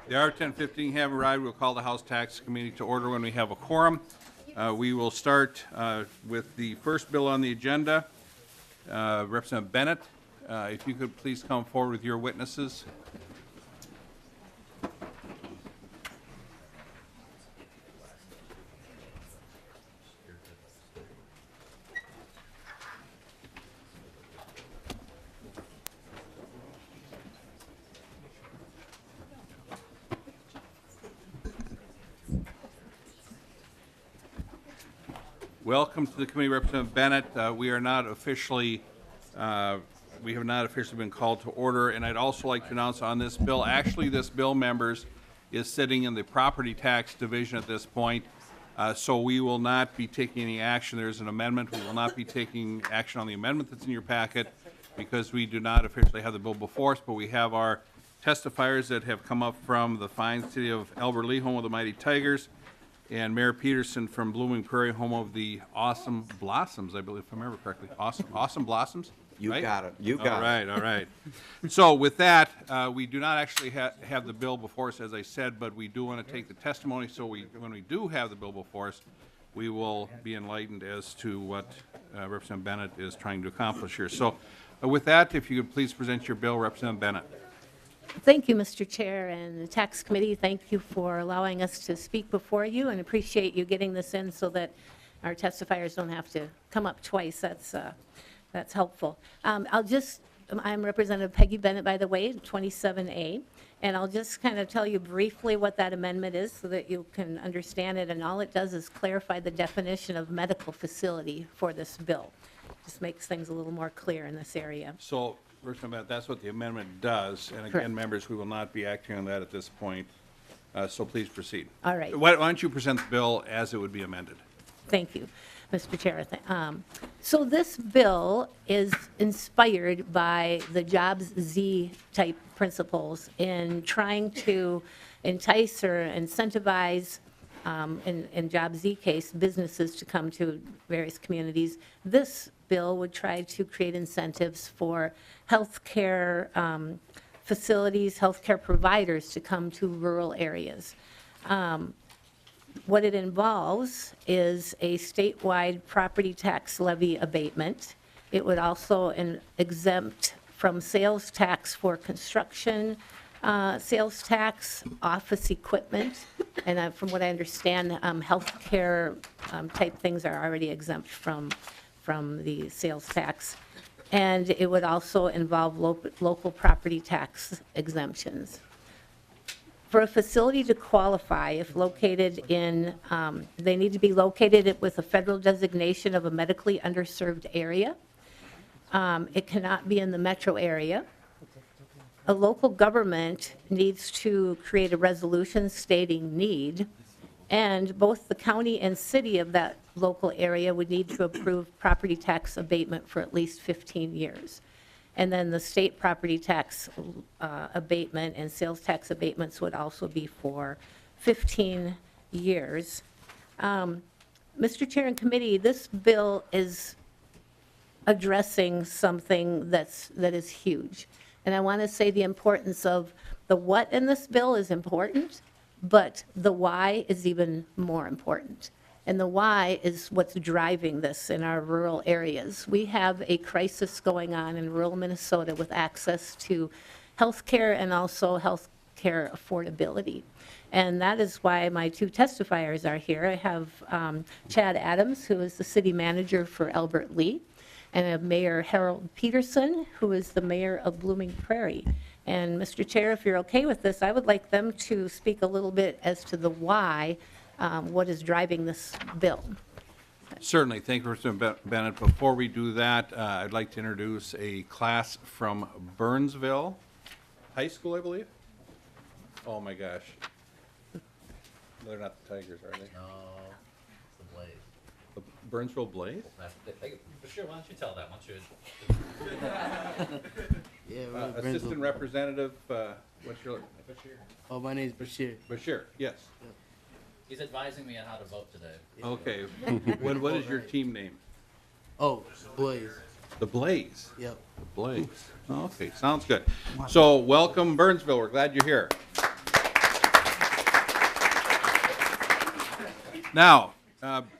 The hour 10:15 have arrived. We'll call the House Tax Committee to order when we have a quorum. We will start with the first bill on the agenda. Representative Bennett, if you could please come forward with your witnesses. Welcome to the committee, Representative Bennett. We have not officially been called to order, and I'd also like to announce on this bill, actually this bill, members, is sitting in the property tax division at this point, so we will not be taking any action. There's an amendment. We will not be taking action on the amendment that's in your packet because we do not officially have the bill before us, but we have our testifiers that have come up from the fine city of Albert Lee, home of the Mighty Tigers, and Mayor Peterson from Blooming Prairie, home of the Awesome Blossoms, I believe, if I remember correctly. Awesome Blossoms? You right? got it. You got it. All right. So with that, we do not actually have the bill before us, as I said, but we do want to take the testimony. So when we do have the bill before us, we will be enlightened as to what Representative Bennett is trying to accomplish here. So with that, if you could please present your bill, Representative Bennett. Thank you, Mr. Chair, and the Tax Committee. Thank you for allowing us to speak before you, and appreciate you getting this in so that our testifiers don't have to come up twice. That's helpful. I'm Representative Peggy Bennett, by the way, 27A, and I'll just kind of tell you briefly what that amendment is so that you can understand it, and all it does is clarify the definition of medical facility for this bill. Just makes things a little more clear in this area. So, that's what the amendment does, and again, Correct. Members, we will not be acting on that at this point, so please proceed. All right. Why don't you present the bill as it would be amended? Thank you, Mr. Chair. So this bill is inspired by the Jobs Z type principles in trying to entice or incentivize, in Jobs Z case, businesses to come to various communities. This bill would try to create incentives for healthcare facilities, healthcare providers to come to rural areas. What it involves is a statewide property tax levy abatement. It would also exempt from sales tax for construction, sales tax, office equipment, and from what I understand, healthcare type things are already exempt from the sales tax. And it would also involve local property tax exemptions. For a facility to qualify, if located in, they need to be located with a federal designation of a medically underserved area. It cannot be in the metro area. A local government needs to create a resolution stating need, and both the county and city of that local area would need to approve property tax abatement for at least 15 years. And then the state property tax abatement and sales tax abatements would also be for 15 years. Mr. Chair and committee, this bill is addressing something that is huge. And I want to say the importance of the what in this bill is important, but the why is even more important. And the why is what's driving this in our rural areas. We have a crisis going on in rural Minnesota with access to health care and also health care affordability. And that is why my two testifiers are here. I have Chad Adams, who is the city manager for Albert Lee, and I have Mayor Harold Peterson, who is the mayor of Blooming Prairie. And Mr. Chair, if you're okay with this, I would like them to speak a little bit as to the why, what is driving this bill. Certainly. Thank you, Representative Bennett. Before we do that, I'd like to introduce a class from Burnsville High School, I believe. Oh, my gosh. They're not the Tigers, are they? No, it's the Blaze. The Burnsville Blaze? Bashir, why don't you tell that? Why don't you? Yeah, we're Assistant Representative, what's your, Bashir. Oh, my name's Bashir. Bashir, yes. He's advising me on how to vote today. Okay. What is your team name? Oh, Blaze. The Blaze. Yep. The Blaze. Okay, sounds good. So welcome, Burnsville. We're glad you're here. Now,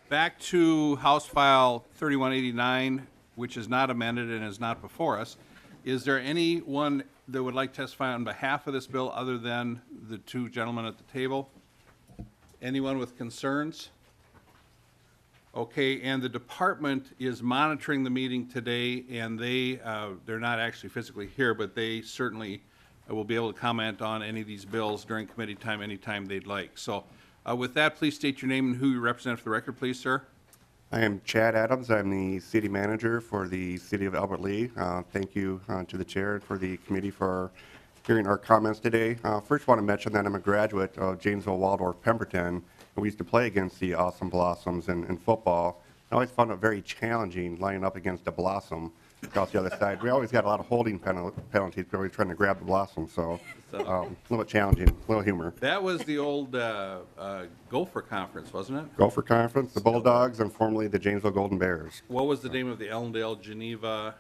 back to House File 3189, which is not amended and is not before us. Is there anyone that would like to testify on behalf of this bill other than the two gentlemen at the table? Anyone with concerns? Okay, and the department is monitoring the meeting today, and they're not actually physically here, but they certainly will be able to comment on any of these bills during committee time anytime they'd like. So with that, please state your name and who you represent for the record, please, sir. I am Chad Adams. I'm the city manager for the city of Albert Lea. Thank you to the chair and for the committee for hearing our comments today. First, want to mention that I'm a graduate of Janesville Waldorf Pemberton, and we used to play against the Awesome Blossoms in football. I always found it very challenging lining up against a blossom across the other side. We always got a lot of holding penalties because we were trying to grab the blossom, so a little bit challenging, a little humor. That was the old Gopher Conference, wasn't it? Gopher Conference, the Bulldogs, and formerly the Janesville Golden Bears. What was the name of the Ellendale, Geneva?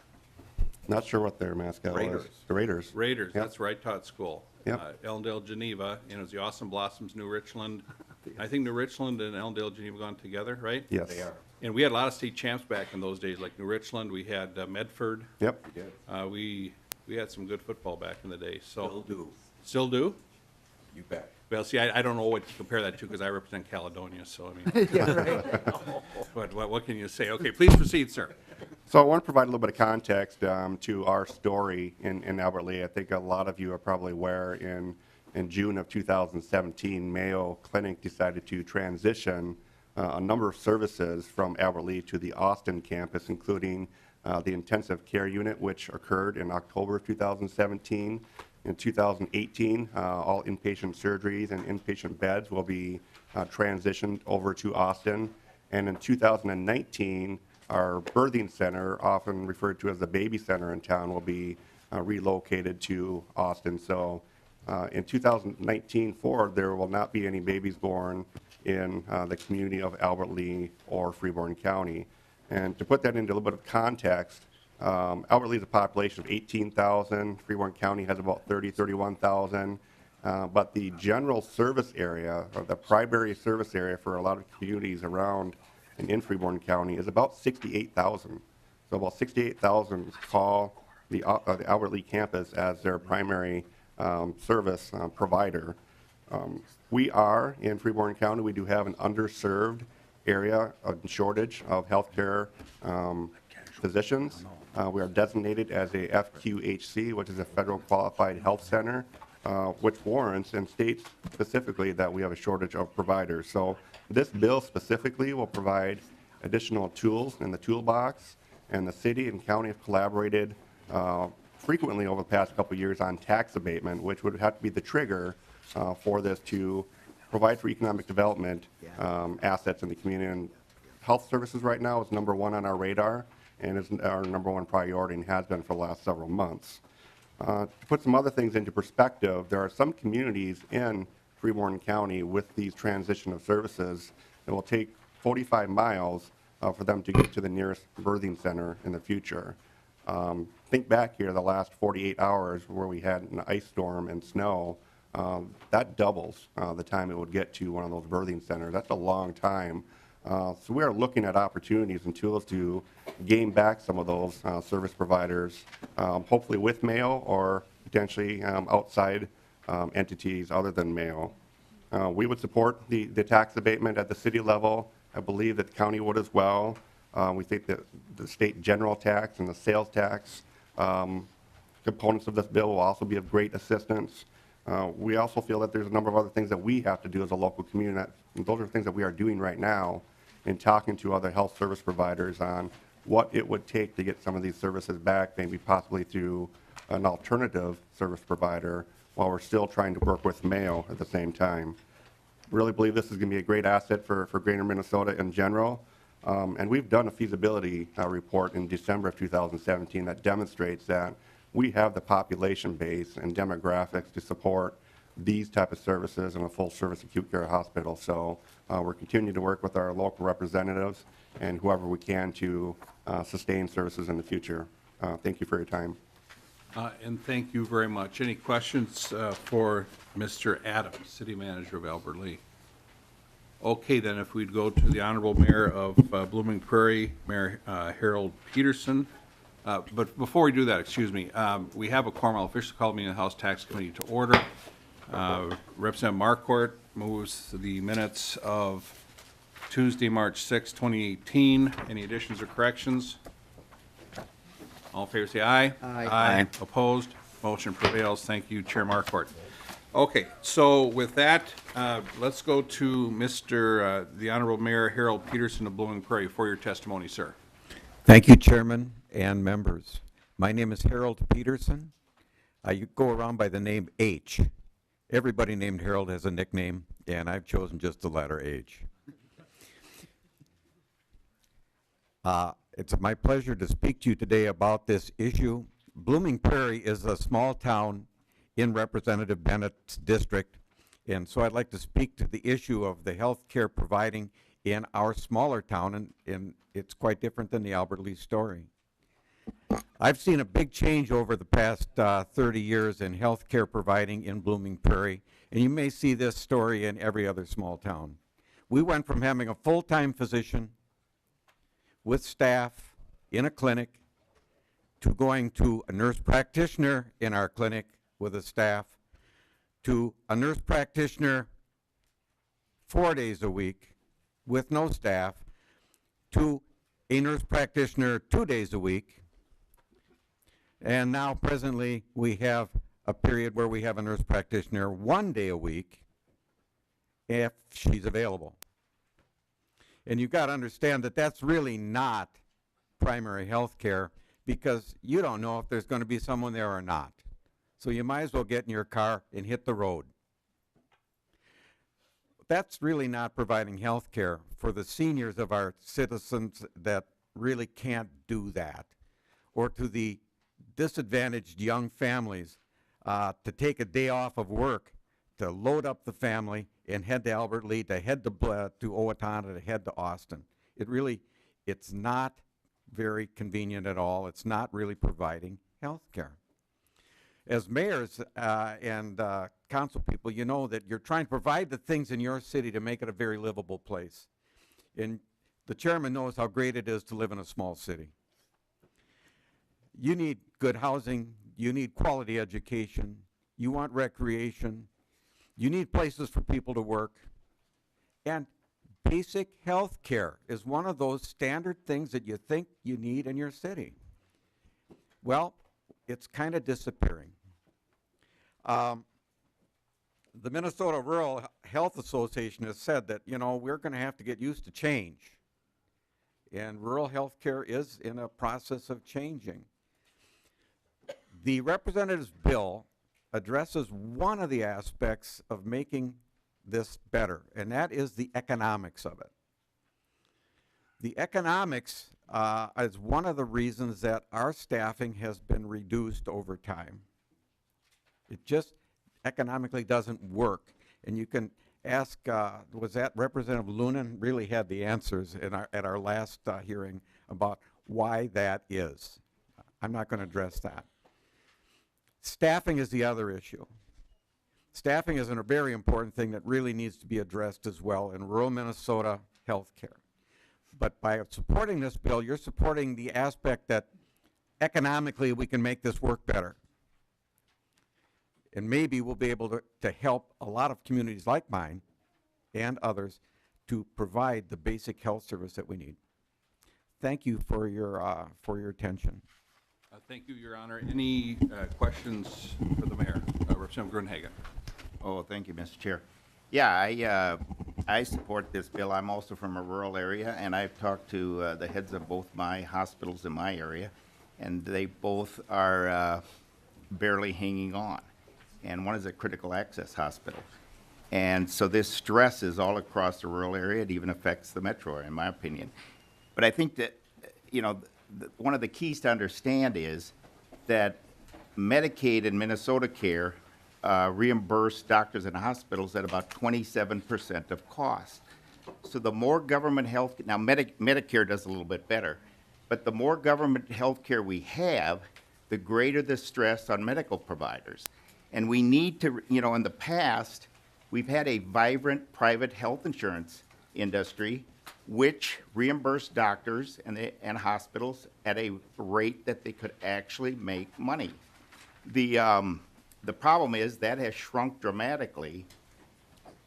Not sure what their mascot Raiders. was. The Raiders. Raiders, Yep. that's where I taught school. Yep. Ellendale, Geneva, and it was the Awesome Blossoms, New Richland. I think New Richland and Ellendale, Geneva gone together, right? Yes. They are. And we had a lot of state champs back in those days, like New Richland. We had Medford. Yep. We had some good football back in the day. So Still do. Still do? You bet. Well, see, I don't know what to compare that to because I represent Caledonia. So I mean, what can you say? Okay, please proceed, sir. So I want to provide a little bit of context to our story in Albert Lea. I think a lot of you are probably aware in June of 2017, Mayo Clinic decided to transition a number of services from Albert Lea to the Austin campus, including the intensive care unit, which occurred in October of 2017. In 2018, all inpatient surgeries and inpatient beds will be transitioned over to Austin. And in 2019, our birthing center, often referred to as the baby center in town, will be relocated to Austin. So in 2019 forward, there will not be any babies born in the community of Albert Lea or Freeborn County. And to put that into a little bit of context, Albert Lea has a population of 18,000. Freeborn County has about 31,000. But the general service area, or the primary service area for a lot of communities around and in Freeborn County is about 68,000. So about 68,000 call the Albert Lea campus as their primary service provider. We are in Freeborn County. We do have an underserved area, a shortage of healthcare physicians. We are designated as a FQHC, which is a Federal Qualified Health Center, which warrants and states specifically that we have a shortage of providers. So this bill specifically will provide additional tools in the toolbox, and the city and county have collaborated frequently over the past couple of years on tax abatement, which would have to be the trigger for this to provide for economic development assets in the community. And health services right now is number one on our radar and is our number one priority and has been for the last several months. To put some other things into perspective, there are some communities in Freeborn County with these transition of services that will take 45 miles for them to get to the nearest birthing center in the future. Think back here the last 48 hours where we had an ice storm and snow. That doubles the time it would get to one of those birthing centers. That's a long time. So we are looking at opportunities and tools to gain back some of those service providers, hopefully with Mayo or potentially outside entities other than Mayo. We would support the tax abatement at the city level. I believe that the county would as well. We think that the state general tax and the sales tax components of this bill will also be of great assistance. We also feel that there's a number of other things that we have to do as a local community. And those are things that we are doing right now in talking to other health service providers on what it would take to get some of these services back, maybe possibly through an alternative service provider, while we're still trying to work with Mayo at the same time. Really believe this is going to be a great asset for greater Minnesota in general. And we've done a feasibility report in December of 2017 that demonstrates that we have the population base and demographics to support these type of services in a full service acute care hospital. So we're continuing to work with our local representatives and whoever we can to sustain services in the future. Thank you for your time. And thank you very much. Any questions for Mr. Adams, City Manager of Albert Lea? Okay, then if we'd go to the Honorable Mayor of Blooming Prairie, Mayor Harold Peterson. But before we do that, excuse me, we have a quorum. I'll officially call the meeting of the House Tax Committee to order. Representative Marquardt moves the minutes of Tuesday, March 6, 2018. Any additions or corrections? All in favor, say aye. Aye. Opposed? Motion prevails. Thank you, Chair Marquardt. Okay, so with that, let's go to the Honorable Mayor Harold Peterson of Blooming Prairie for your testimony, sir. Thank you, Chairman and members. My name is Harold Peterson. I go around by the name H. Everybody named Harold has a nickname, and I've chosen just the letter H. It's my pleasure to speak to you today about this issue. Blooming Prairie is a small town in Representative Bennett's district, and so I'd like to speak to the issue of the health care providing in our smaller town, and it's quite different than the Albert Lee story. I've seen a big change over the past 30 years in health care providing in Blooming Prairie, and you may see this story in every other small town. We went from having a full-time physician with staff in a clinic to going to a nurse practitioner in our clinic with a staff, to a nurse practitioner 4 days a week with no staff, to a nurse practitioner 2 days a week, and now presently we have a period where we have a nurse practitioner 1 day a week if she's available. And you've got to understand that that's really not primary health care, because you don't know if there's going to be someone there or not. So you might as well get in your car and hit the road. That's really not providing health care for the seniors of our citizens that really can't do that, or to the disadvantaged young families to take a day off of work to load up the family and head to Albert Lee, to head to Owatonna, to head to Austin. It's not very convenient at all. It's not really providing health care. As mayors and council people, you know that you're trying to provide the things in your city to make it a very livable place. And the chairman knows how great it is to live in a small city. You need good housing, you need quality education, you want recreation, you need places for people to work, and basic health care is one of those standard things that you think you need in your city. Well, it's kind of disappearing. The Minnesota Rural Health Association has said that, you know, we're going to have to get used to change. And rural health care is in a process of changing. The representative's bill addresses one of the aspects of making this better, and that is the economics of it. The economics is one of the reasons that our staffing has been reduced over time. It just economically doesn't work. And you can ask, was that Representative Lunan really had the answers at our last hearing about why that is. I'm not going to address that. Staffing is the other issue. Staffing is a very important thing that really needs to be addressed as well in rural Minnesota health care. But by supporting this bill, you're supporting the aspect that economically we can make this work better. And maybe we'll be able to help a lot of communities like mine and others to provide the basic health service that we need. Thank you for your attention. Thank you, Your Honor. Any questions for the mayor? Representative Grunhagen. Oh, thank you, Mr. Chair. Yeah, I support this bill. I'm also from a rural area, and I've talked to the heads of both my hospitals in my area, and they both are barely hanging on. And one is a critical access hospital. And so this stress is all across the rural area. It even affects the metro area, in my opinion. But I think that, you know, one of the keys to understand is that Medicaid and Minnesota Care reimburse doctors and hospitals at about 27% of cost. So the more government health, now Medicare does a little bit better, but the more government health care we have, the greater the stress on medical providers. And we need to, you know, in the past, we've had a vibrant private health insurance industry, which reimbursed doctors and hospitals at a rate that they could actually make money. The problem is that has shrunk dramatically,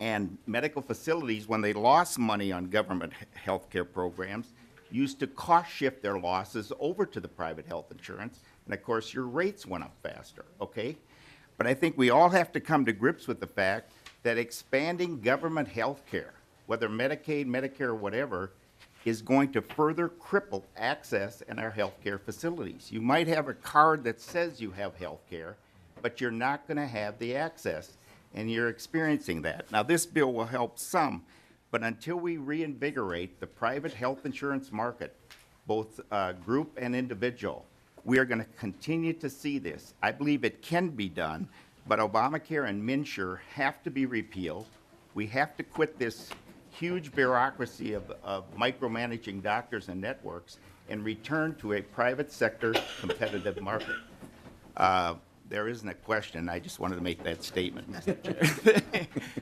and medical facilities, when they lost money on government health care programs, used to cost shift their losses over to the private health insurance, and of course your rates went up faster, okay? But I think we all have to come to grips with the fact that expanding government health care, whether Medicaid, Medicare, or whatever, is going to further cripple access in our health care facilities. You might have a card that says you have health care, but you're not going to have the access, and you're experiencing that. Now, this bill will help some, but until we reinvigorate the private health insurance market, both group and individual, we are going to continue to see this. I believe it can be done, but Obamacare and MNsure have to be repealed. We have to quit this huge bureaucracy of micromanaging doctors and networks and return to a private sector competitive market. There isn't a question. I just wanted to make that statement, Mr. Chair.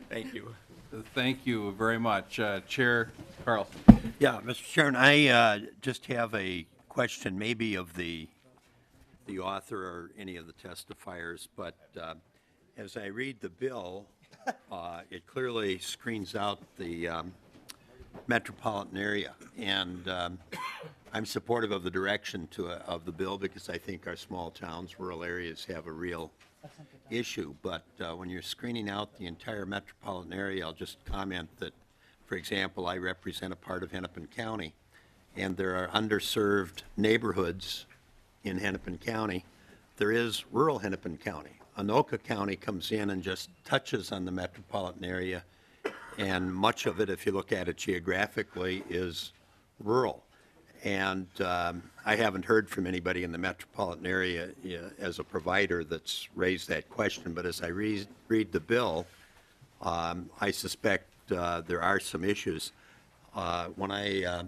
Thank you. Thank you very much. Chair Carlson. Yeah, Mr. Chairman, I just have a question maybe of the author or any of the testifiers, but as I read the bill, it clearly screens out the metropolitan area, and I'm supportive of the direction of the bill because I think our small towns, rural areas have a real issue. But when you're screening out the entire metropolitan area, I'll just comment that, for example, I represent a part of Hennepin County, and there are underserved neighborhoods in Hennepin County. There is rural Hennepin County. Anoka County comes in and just touches on the metropolitan area, and much of it, if you look at it geographically, is rural. And I haven't heard from anybody in the metropolitan area as a provider that's raised that question, but as I read the bill, I suspect there are some issues. When I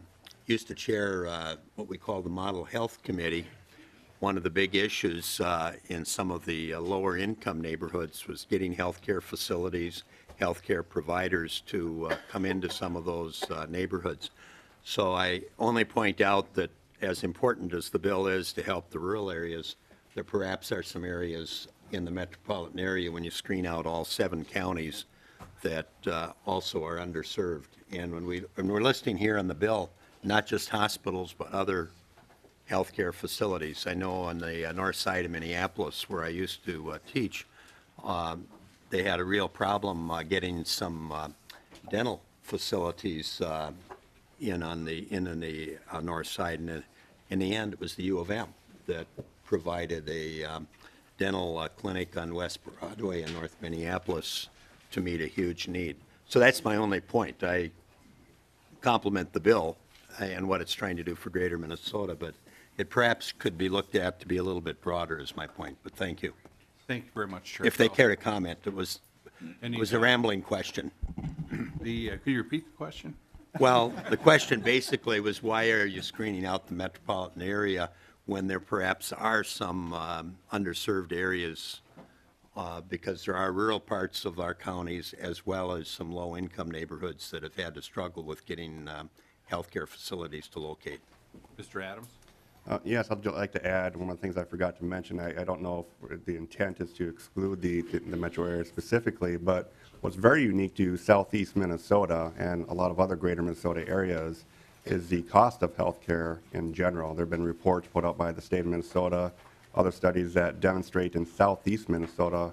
used to chair what we call the Model Health Committee, one of the big issues in some of the lower income neighborhoods was getting healthcare facilities, healthcare providers to come into some of those neighborhoods. So I only point out that as important as the bill is to help the rural areas, there perhaps are some areas in the metropolitan area when you screen out all 7 counties that also are underserved. And when we're listing here on the bill, not just hospitals, but other healthcare facilities. I know on the north side of Minneapolis, where I used to teach, they had a real problem getting some dental facilities in on the north side, and in the end, it was the U of M that provided a dental clinic on West Broadway in North Minneapolis to meet a huge need. So that's my only point. I compliment the bill and what it's trying to do for Greater Minnesota, but it perhaps could be looked at to be a little bit broader, is my point. But thank you. Thank you very much, Chair. If they Carlson. care to comment, it was a rambling question. Could you repeat the question? Well, the question basically was, why are you screening out the metropolitan area when there perhaps are some underserved areas, because there are rural parts of our counties as well as some low-income neighborhoods that have had to struggle with getting healthcare facilities to locate. Mr. Adams? Yes, I'd like to add one of the things I forgot to mention. I don't know if the intent is to exclude the metro area specifically, but what's very unique to southeast Minnesota and a lot of other greater Minnesota areas is the cost of health care in general. There have been reports put out by the state of Minnesota, other studies that demonstrate in southeast Minnesota,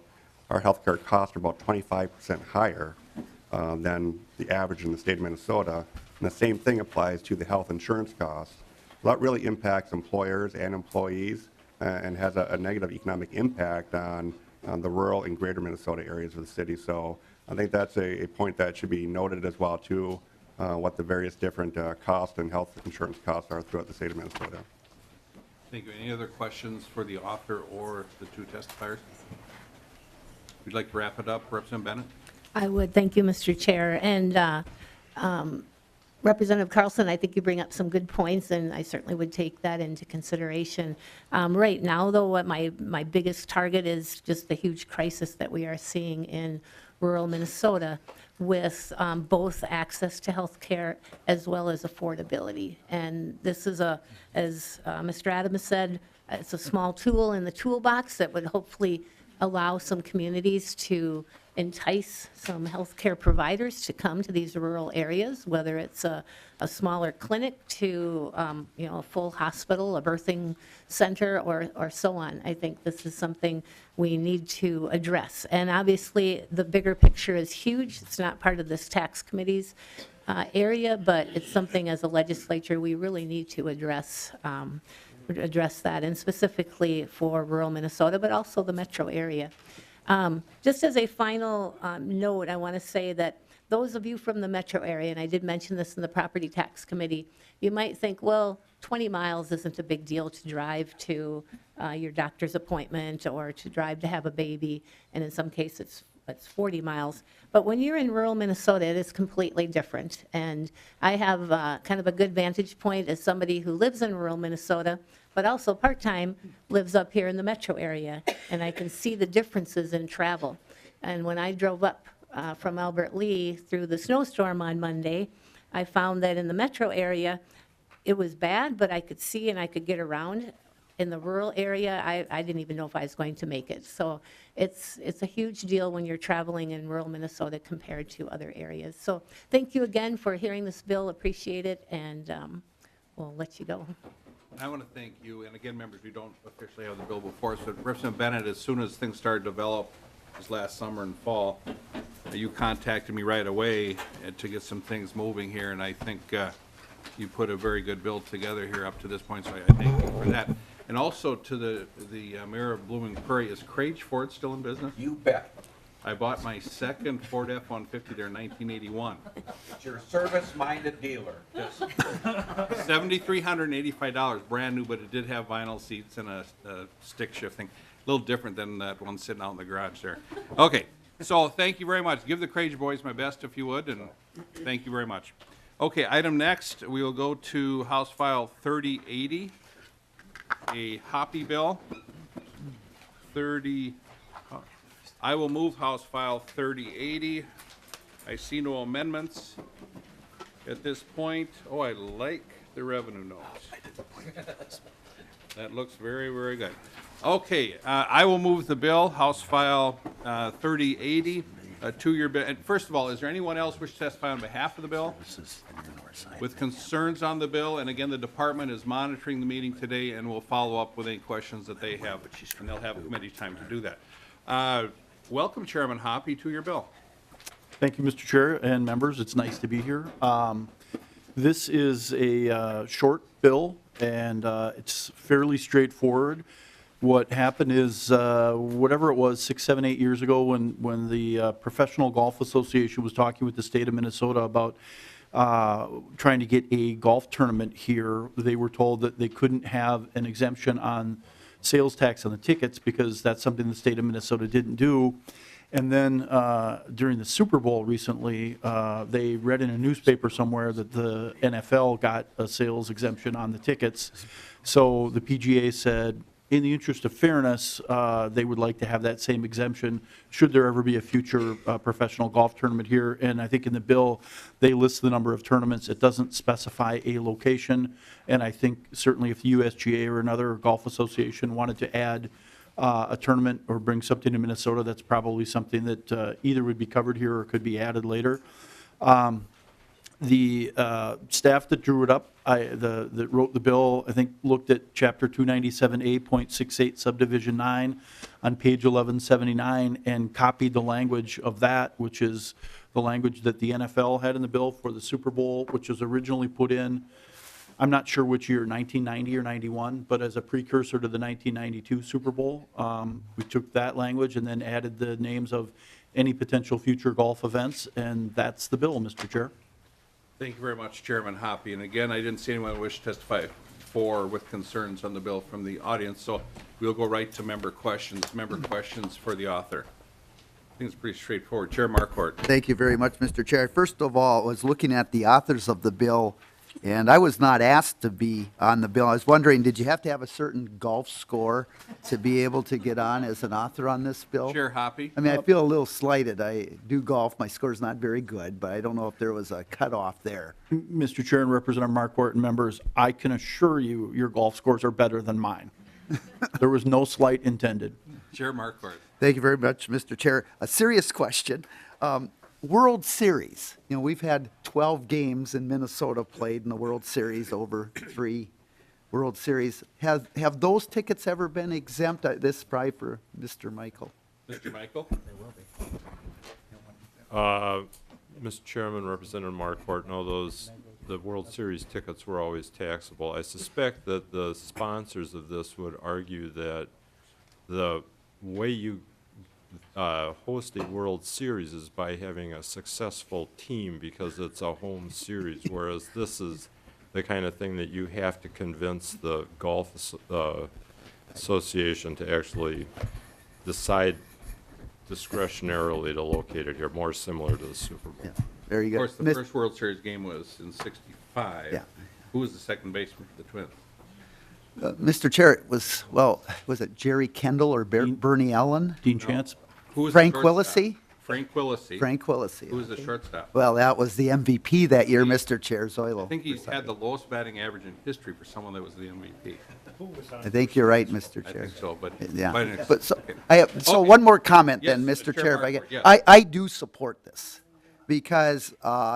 our health care costs are about 25% higher than the average in the state of Minnesota. And the same thing applies to the health insurance costs. So that really impacts employers and employees and has a negative economic impact on the rural and greater Minnesota areas of the city. So I think that's a point that should be noted as well, too, what the various different cost and health insurance costs are throughout the state of Minnesota. Thank you. Any other questions for the author or the 2 testifiers? Would you like to wrap it up, Representative Bennett? I would. Thank you, Mr. Chair. And Representative Carlson, I think you bring up some good points, and I certainly would take that into consideration. Right now, though, what my biggest target is just the huge crisis that we are seeing in rural Minnesota with both access to health care as well as affordability. And this is as Mr. Adams said, it's a small tool in the toolbox that would hopefully allow some communities to entice some healthcare providers to come to these rural areas, whether it's a smaller clinic to, a full hospital, a birthing center, or so on. I think this is something we need to address. And obviously, the bigger picture is huge. It's not part of this tax committee's area, but it's something as a legislature we really need to address that, and specifically for rural Minnesota, but also the metro area. Just as a final note, I want to say that those of you from the metro area, and I did mention this in the Property Tax Committee, you might think, well, 20 miles isn't a big deal to drive to your doctor's appointment or to drive to have a baby, and in some cases it's 40 miles. But when you're in rural Minnesota, it is completely different. And I have kind of a good vantage point as somebody who lives in rural Minnesota, but also part-time lives up here in the metro area, and I can see the differences in travel. And when I drove up from Albert Lee through the snowstorm on Monday, I found that in the metro area, it was bad, but I could see and I could get around. In the rural area, I didn't even know if I was going to make it. So it's a huge deal when you're traveling in rural Minnesota compared to other areas. So thank you again for hearing this bill, appreciate it, and we'll let you go. I want to thank you, and again, members, we don't officially have the bill before us, but Representative Bennett, as soon as things started to develop this last summer and fall, you contacted me right away to get some things moving here, and I think you put a very good bill together here up to this point, so I thank you for that. And also to the mayor of Blooming Prairie, is Crage Ford still in business? You bet. I bought my second Ford F-150 there in 1981. It's your service-minded dealer. $7,385, brand new, but it did have vinyl seats and a stick shifting. A little different than that one sitting out in the garage there. Okay, so thank you very much. Give the Crage boys my best if you would, and thank you very much. Okay, item next, we will go to House File 3080, a Hoppe bill. I will move House File 3080. I see no amendments at this point. Oh, I like the revenue notes. That looks very, very good. Okay, I will move the bill, House File 3080, a two-year bill. And first of all, is there anyone else wish to testify on behalf of the bill? With concerns on the bill, and again, the department is monitoring the meeting today and will follow up with any questions that they have, and they'll have committee time to do that. Welcome, Chairman Hoppe, to your bill. Thank you, Mr. Chair and members. It's nice to be here. This is a short bill, and it's fairly straightforward. What happened is, whatever it was, 6, 7, 8 years ago, when the Professional Golf Association was talking with the state of Minnesota about trying to get a golf tournament here, they were told that they couldn't have an exemption on sales tax on the tickets because that's something the state of Minnesota didn't do. And then during the Super Bowl recently, they read in a newspaper somewhere that the NFL got a sales exemption on the tickets. So the PGA said, in the interest of fairness, they would like to have that same exemption should there ever be a future professional golf tournament here. And I think in the bill, they list the number of tournaments. It doesn't specify a location. And I think certainly if the USGA or another golf association wanted to add a tournament or bring something to Minnesota, that's probably something that either would be covered here or could be added later. The staff that drew it up, that wrote the bill, I think looked at Chapter 297A.68 Subdivision 9 on page 1179 and copied the language of that, which is the language that the NFL had in the bill for the Super Bowl, which was originally put in, I'm not sure which year, 1990 or 91, but as a precursor to the 1992 Super Bowl. We took that language and then added the names of any potential future golf events, and that's the bill, Mr. Chair. Thank you very much, Chairman Hoppe. And again, I didn't see anyone wish to testify for or with concerns on the bill from the audience, so we'll go right to member questions. Member questions for the author. think it's pretty straightforward. Chair Marquardt. Thank you very much, Mr. Chair. First of all, I was looking at the authors of the bill, and I was not asked to be on the bill. I was wondering, did you have to have a certain golf score to be able to get on as an author on this bill? Chair Hoppe. I mean, I feel a little slighted. I do golf. My score's not very good, but I don't know if there was a cutoff there. Mr. Chair and Representative Marquardt and members, I can assure you, your golf scores are better than mine. There was no slight intended. Chair Marquardt. Thank you very much, Mr. Chair. A serious question. World Series. You know, we've had 12 games in Minnesota played in the World Series, over 3 World Series. Have those tickets ever been exempt? This is probably for Mr. Michael. Mr. Michael. Mr. Chairman, Representative Marquardt, no, the World Series tickets were always taxable. I suspect that the sponsors of this would argue that the way you host a World Series is by having a successful team because it's a home series, whereas this is the kind of thing that you have to convince the golf association to actually decide discretionarily to locate it here, more similar to the Super Bowl. Yeah, very Of good. course, the Mis- first World Series game was in '65. Yeah. Who was the second baseman for the Twins? Mr. Chair, it was it Jerry Kendall or Bernie Allen? Dean Chance? Who was Frank the shortstop? Willisey? Frank Willisey. Frank Willisey. Who was the shortstop? Well, that was the MVP that year, Mr. Chair, Zoilo. I think he's had the lowest batting average in history for someone that was the MVP. I think you're right, Mr. I Chair. think so, but. Yeah, but but so, okay. so Okay. one more comment then, Yes, Mr. Chair Chair, if I Marquardt, get, yes. I do support this, because,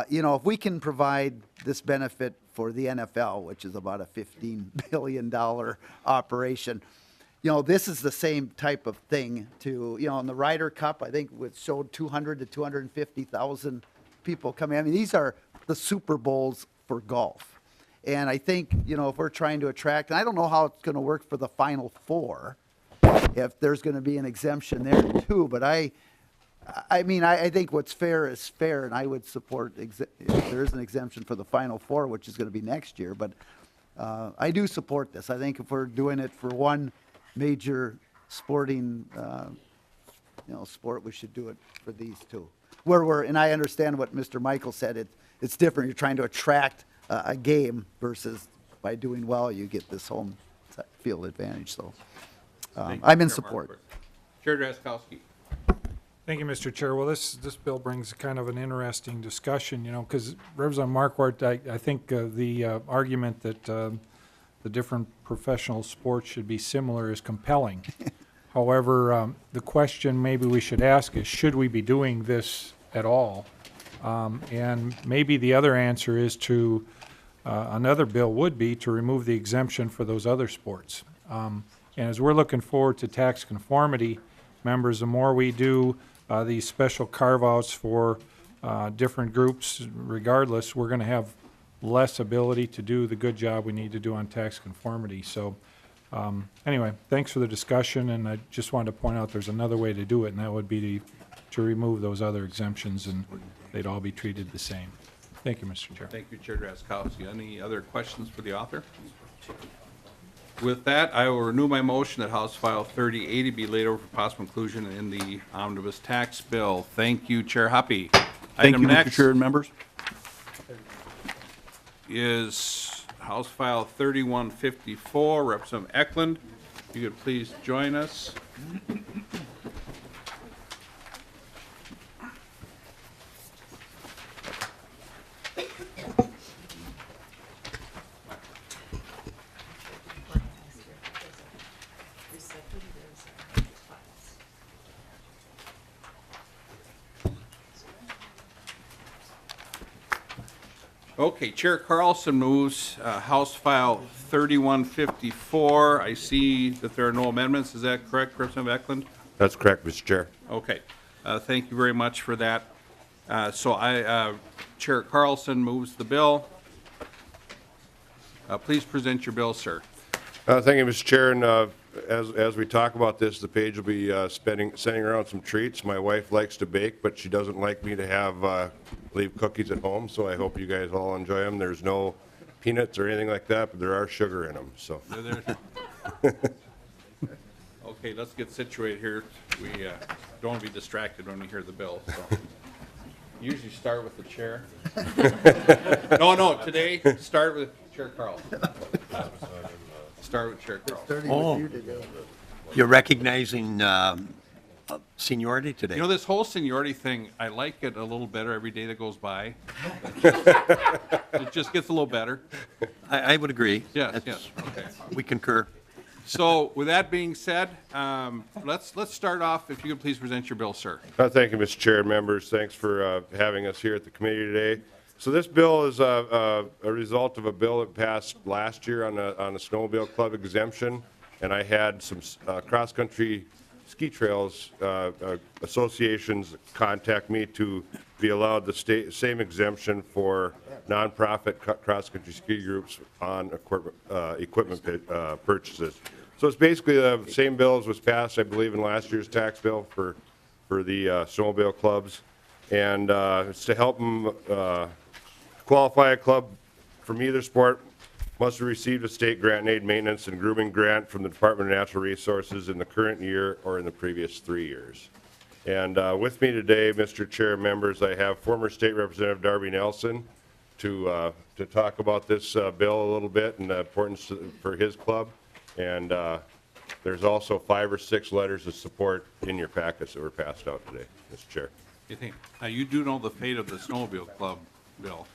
you know, if we can provide this benefit for the NFL, which is about a $15 billion operation, you know, this is the same type of thing to, you know, in the Ryder Cup, I think it showed 200 to 250,000 people coming. I mean, these are the Super Bowls for golf. And I think, you know, if we're trying to attract, and I don't know how it's going to work for the Final Four, if there's going to be an exemption there too, but I mean, I think what's fair is fair, and I would support if there is an exemption for the Final Four, which is going to be next year, but I do support this. I think if we're doing it for one major sporting, you know, sport, we should do it for these two. And I understand what Mr. Michael said, it's different. You're trying to attract a game versus by doing well, you get this home field advantage, so Thank you, I'm in Chair support. Marquardt. Chair Drazkowski. Thank you, Mr. Chair. Well, this bill brings kind of an interesting discussion, you know, because Representative Marquardt, I think the argument that the different professional sports should be similar is compelling. However, the question maybe we should ask is, should we be doing this at all? And maybe the other answer is to, another bill would be to remove the exemption for those other sports. And as we're looking forward to tax conformity, members, the more we do these special carve-outs for different groups, regardless, we're going to have less ability to do the good job we need to do on tax conformity. So anyway, thanks for the discussion, and I just wanted to point out there's another way to do it, and that would be to remove those other exemptions, and they'd all be treated the same. Thank you, Mr. Chair. Thank you, Chair Drazkowski. Any other questions for the author? With that, I will renew my motion that House File 3080 be laid over for possible inclusion in the omnibus tax bill. Thank you, Chair Hoppe. Thank Item you, Mr. next Chair and members. is House File 3154, Representative Ecklund. If you could please join us. Okay, Chair Carlson moves House File 3154. I see that there are no amendments. Is that correct, Representative Ecklund? That's correct, Mr. Chair. Okay. Thank you very much for that. Chair Carlson moves the bill. Please present your bill, sir. Thank you, Mr. Chair, and as we talk about this, the page will be sending around some treats. My wife likes to bake, but she doesn't like me to have leave cookies at home, so I hope you guys all enjoy them. There's no peanuts or anything like that, but there are sugar in them, so. Okay. Okay, let's get situated here. We don't want to be distracted when we hear the bill, so. Usually start with the chair. No, today, start with Chair Carl. Start with Chair Carl. Oh, you're recognizing seniority today. You know, this whole seniority thing, I like it a little better every day that goes by. It just gets a little better. I would agree. Yes, That's- yes, okay. We concur. So with that being said, let's start off, if you could please present your bill, sir. Thank you, Mr. Chair and members. Thanks for having us here at the committee today. So this bill is a result of a bill that passed last year on a snowmobile club exemption, and I had some cross-country ski trails associations contact me to be allowed the same exemption for nonprofit cross-country ski groups on equipment purchases. So it's basically the same bill as was passed, I believe, in last year's tax bill for the snowmobile clubs, and it's to help them qualify a club from either sport must have received a state grant and aid maintenance and grooming grant from the Department of Natural Resources in the current year or in the previous 3 years. And with me today, Mr. Chair, members, I have former State Representative Darby Nelson to talk about this bill a little bit and the importance for his club. And there's also 5 or 6 letters of support in your packets that were passed out today, Mr. Chair. Now, you do know the fate of the snowmobile club bill.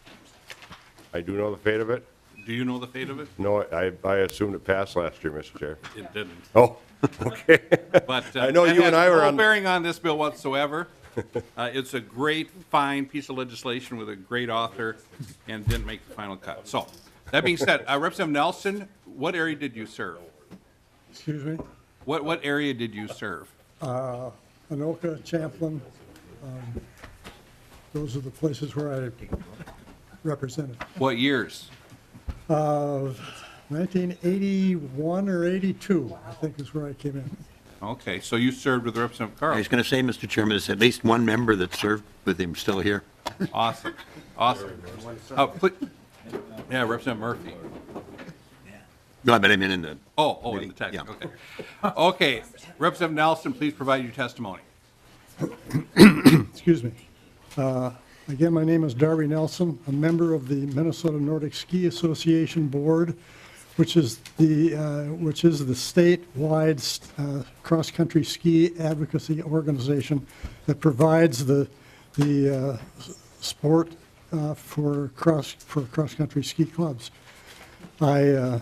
I do know the fate of it. Do you know the fate of it? No, I assumed it passed last year, Mr. Chair. It didn't. Oh, okay. But I know you and I were no on. bearing on this bill whatsoever. It's a great, fine piece of legislation with a great author and didn't make the final cut. So, that being said, Representative Nelson, what area did you serve? Excuse me? What area did you serve? Anoka, Champlin, those are the places where I represented. What years? 1981 or 82, I think is where I came in. Okay, so you served with Representative I Carl. was going to say, Mr. Chairman, there's at least one member that served with him still here. Awesome. Yeah, Representative Murphy. No, but I mean in the. In the text, Yeah. okay. Okay, Representative Nelson, please provide your testimony. Excuse me. Again, my name is Darby Nelson, a member of the Minnesota Nordic Ski Association Board, which is the statewide cross-country ski advocacy organization that provides the sport for cross-country ski clubs. I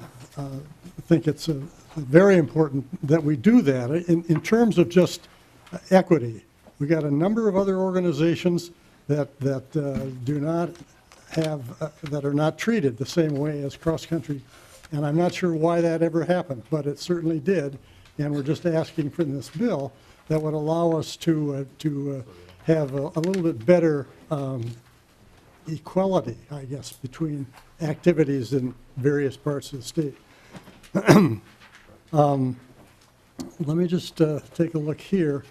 think it's very important that we do that. In terms of just equity, we got a number of other organizations that do not have that are not treated the same way as cross-country, and I'm not sure why that ever happened, but it certainly did. And we're just asking for this bill that would allow us to have a little bit better equality, I guess, between activities in various parts of the state. Let me just take a look here.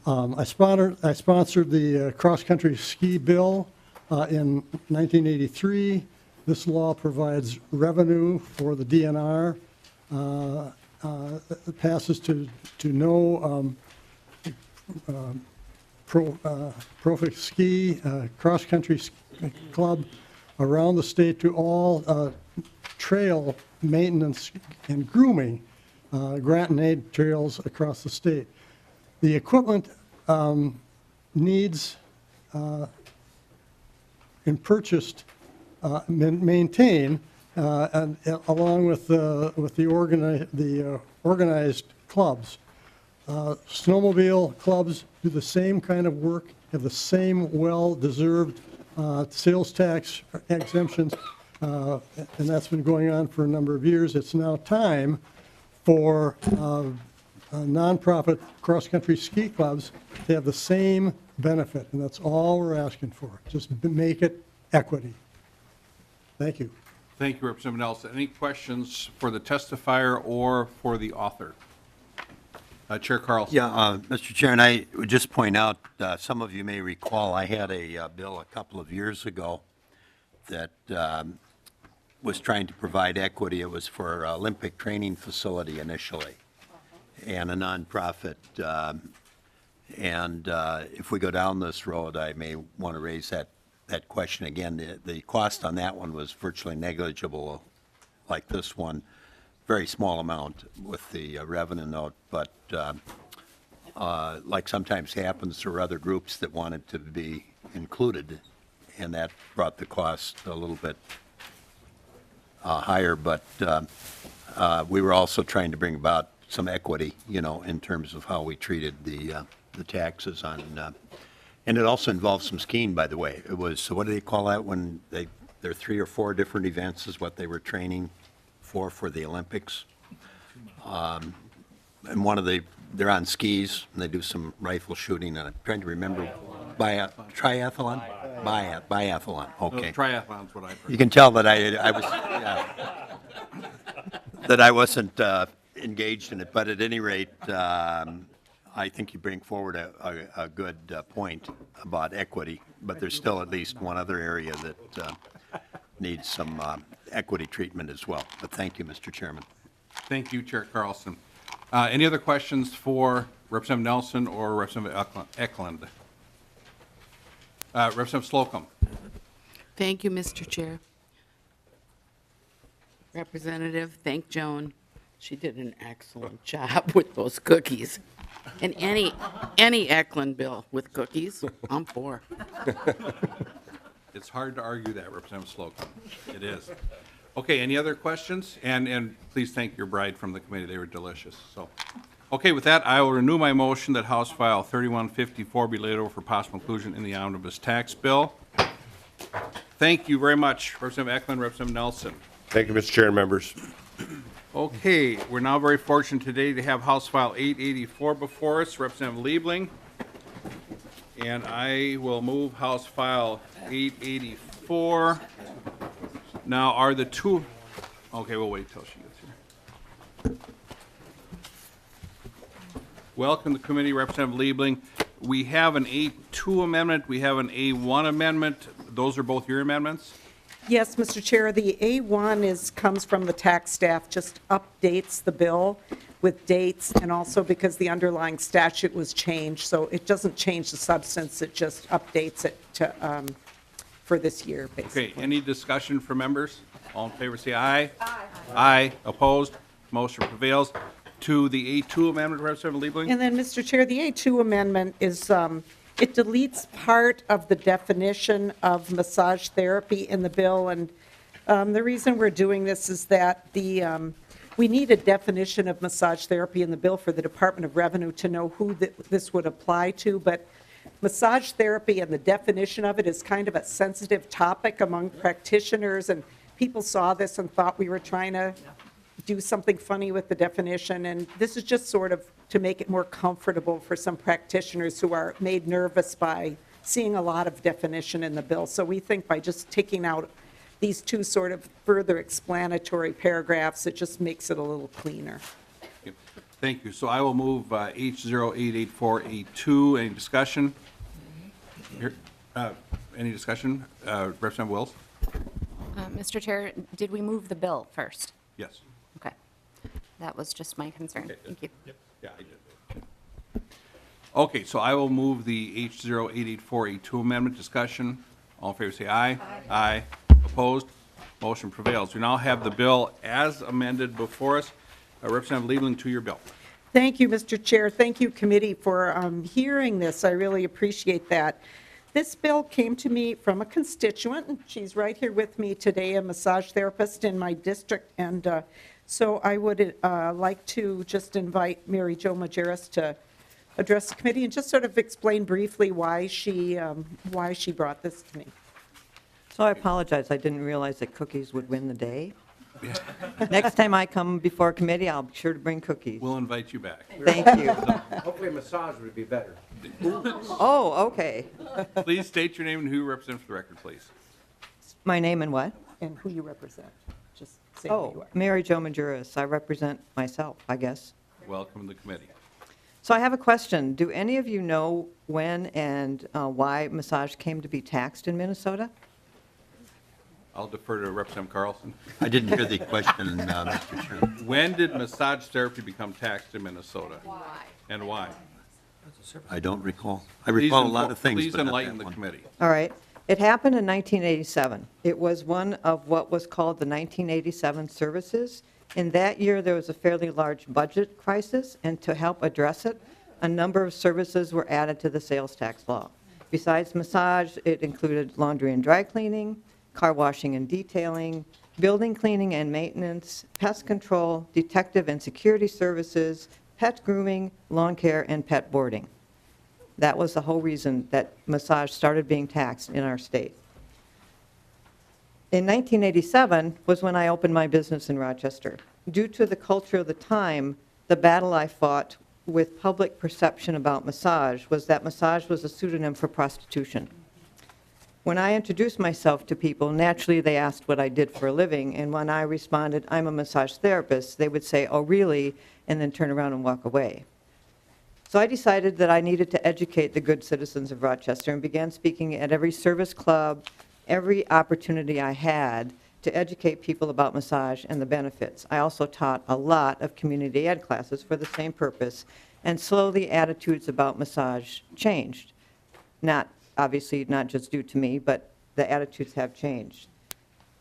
I sponsored the cross-country ski bill in 1983. This law provides revenue for the DNR. It passes to no Profit Ski cross-country club around the state to all trail maintenance and grooming grant and aid trails across the state. The equipment needs and purchased, maintained, and along with the organized clubs. Snowmobile clubs do the same kind of work, have the same well-deserved sales tax exemptions, and that's been going on for a number of years. It's now time for nonprofit cross-country ski clubs to have the same benefit, and that's all we're asking for. Just make it equity. Thank you. Thank you, Representative Nelson. Any questions for the testifier or for the author? Chair Carlson. Yeah, Mr. Chair, and I would just point out, some of you may recall, I had a bill a couple of years ago that was trying to provide equity. It was for an Olympic training facility initially, and a nonprofit. And if we go down this road, I may want to raise that question again. The cost on that one was virtually negligible, like this one, very small amount with the revenue note, but like sometimes happens, there were other groups that wanted to be included, and that brought the cost a little bit higher, but we were also trying to bring about some equity, in terms of how we treated the taxes on, and it also involved some skiing, by the way. It was, so what do they call that when there are 3 or 4 different events is what they were training for the Olympics? And they're on skis, and they do some rifle shooting, and I'm trying to remember, triathlon? Biathlon, okay. Triathlon's what I prefer. You can tell that I was, that I wasn't engaged in it, but at any rate, I think you bring forward a good point about equity, but there's still at least one other area that needs some equity treatment as well. But thank you, Mr. Chairman. Thank you, Chair Carlson. Any other questions for Representative Nelson or Representative Ecklund? Representative Slocum. Thank you, Mr. Chair. Representative, thank Joan. She did an excellent job with those cookies. And any Ecklund bill with cookies, I'm for. It's hard to argue that, Representative Slocum. It is. Okay, any other questions? And please thank your bride from the committee. They were delicious. So, okay, with that, I will renew my motion that House File 3154 be laid over for possible inclusion in the omnibus tax bill. Thank you very much, Representative Ecklund, Representative Nelson. Thank you, Mr. Chair and members. Okay, we're now very fortunate today to have House File 884 before us, Representative Liebling. And I will move House File 884. Now, are the two, okay, we'll wait till she gets here. Welcome to committee, Representative Liebling. We have an A2 amendment, we have an A1 amendment. Those are both your amendments? Yes, Mr. Chair, the A1 comes from the tax staff, just updates the bill with dates, and also because the underlying statute was changed, so it doesn't change the substance, it just updates it to, for this year, basically. Okay, any discussion from members? All in favor, say aye. Aye. Aye, opposed, motion prevails. To the A2 amendment, Representative Liebling? And then, Mr. Chair, the A2 amendment is, it deletes part of the definition of massage therapy in the bill, and the reason we're doing this is that we need a definition of massage therapy in the bill for the Department of Revenue to know who this would apply to, but massage therapy and the definition of it is kind of a sensitive topic among practitioners, and people saw this and thought we were trying to do something funny with the definition, and this is just sort of to make it more comfortable for some practitioners who are made nervous by seeing a lot of definition in the bill. So we think by just taking out these two sort of further explanatory paragraphs, it just makes it a little cleaner. Thank you. So I will move H0884A2. Any discussion? Here, any discussion? Representative Wills? Mr. Chair, did we move the bill first? Yes. Okay. That was just my concern. Thank you. Yeah, I did. Okay, so I will move the H0884A2 amendment. Discussion. All in favor say aye. Aye. Aye. Opposed? Motion prevails. We now have the bill as amended before us. Representative Liebling, to your bill. Thank you, Mr. Chair. Thank you, committee, for hearing this. I really appreciate that. This bill came to me from a constituent, and she's right here with me today, a massage therapist in my district, and so I would like to just invite Mary Jo Majerus to address the committee and just sort of explain briefly why she brought this to me. So I apologize, I didn't realize that cookies would win the day. Next time I come before a committee, I'll be sure to bring cookies. We'll invite you back. Thank you. Hopefully a massage would be better. Oh, okay. Please state your name and who you represent for the record, please. My name and what? And who you represent. Just say who you Oh, are. Mary Jo Majerus. I represent myself, I guess. Welcome to the committee. So I have a question. Do any of you know when and why massage came to be taxed in Minnesota? I'll defer to Representative Carlson. I didn't hear the question, Mr. Chair. When did massage therapy become taxed in Minnesota? Why? And why? I don't recall. I recall a lot of things, Please but not enlighten that the one. committee. All right. It happened in 1987. It was one of what was called the 1987 services. In that year, there was a fairly large budget crisis, and to help address it, a number of services were added to the sales tax law. Besides massage, it included laundry and dry cleaning, car washing and detailing, building cleaning and maintenance, pest control, detective and security services, pet grooming, lawn care, and pet boarding. That was the whole reason that massage started being taxed in our state. In 1987 was when I opened my business in Rochester. Due to the culture of the time, the battle I fought with public perception about massage was that massage was a pseudonym for prostitution. When I introduced myself to people, naturally they asked what I did for a living, and when I responded, I'm a massage therapist, they would say, oh really, and then turn around and walk away. So I decided that I needed to educate the good citizens of Rochester and began speaking at every service club, every opportunity I had to educate people about massage and the benefits. I also taught a lot of community ed classes for the same purpose, and slowly attitudes about massage changed. Obviously not just due to me, but the attitudes have changed.